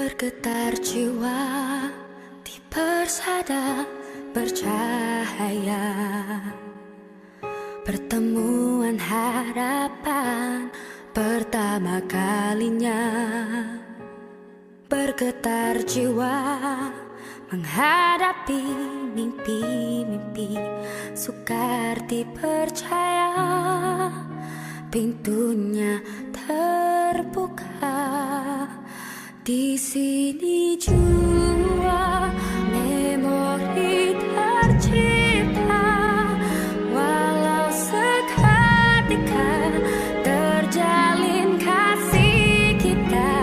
Bergetar jiwa di persada bercahaya, pertemuan harapan pertama kalinya. Bergetar jiwa menghadapi mimpi-mimpi, sukar dipercaya pintunya terbuka. Di sini jua memori tercipta, walau seketika terjalin kasih kita.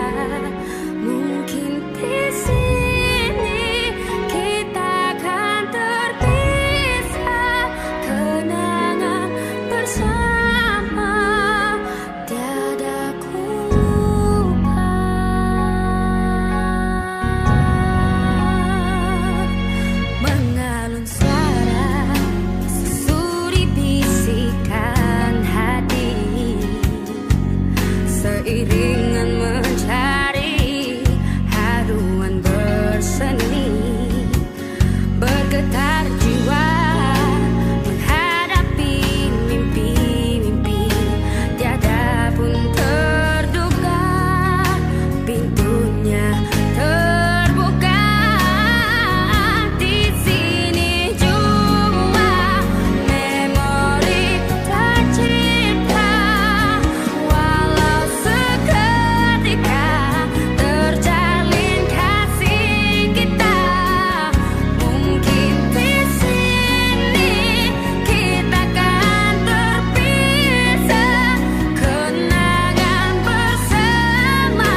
Mungkin di sini kita akan terpisah, kenangan bersama tiada ku lupa. Mengalun suara sesuri bisikan hati, seiringan mencari haruan berseni. Bergetar jiwa menghadapi mimpi-mimpi, tiada pun terduga pintunya terbuka. Di sini jua memori tercipta, walau seketika terjalin kasih kita. Mungkin di sini kita akan terpisah, kenangan bersama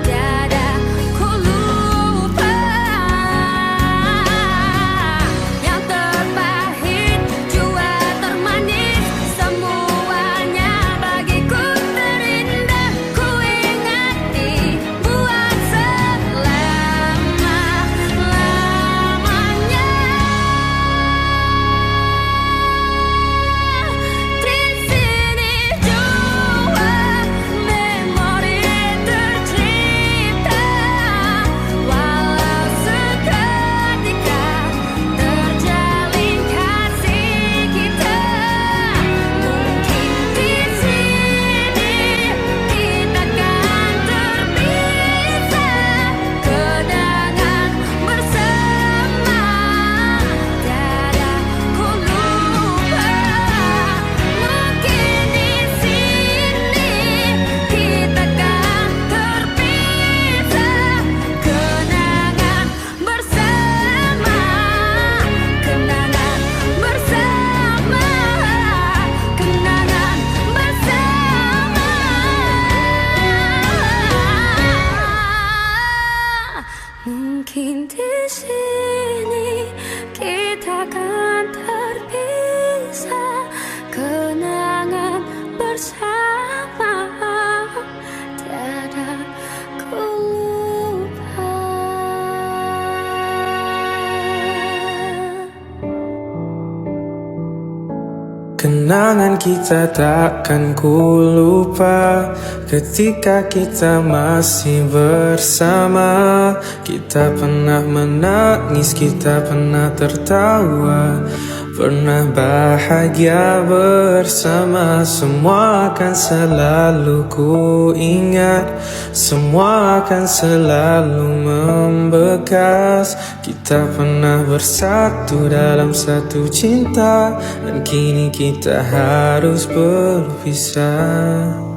tiada ku lupa. Yang terpahit jua termanis, semuanya bagiku terindah. Ku ingati buat selama-lamanya. Di sini jua memori tercipta, walau seketika terjalin kasih kita. Mungkin di sini kita akan terpisah, kenangan bersama tiada ku lupa. Mungkin di sini kita akan terpisah, kenangan bersama, kenangan bersama, kenangan bersama. Mungkin di sini kita akan terpisah, kenangan bersama tiada ku lupa. Kenangan kita takkan ku lupa, ketika kita masih bersama. Kita pernah menangis, kita pernah tertawa, pernah bahagia bersama. Semua akan selalu ku ingat, semua akan selalu membekas. Kita pernah bersatu dalam satu cinta, dan kini kita harus berpisah.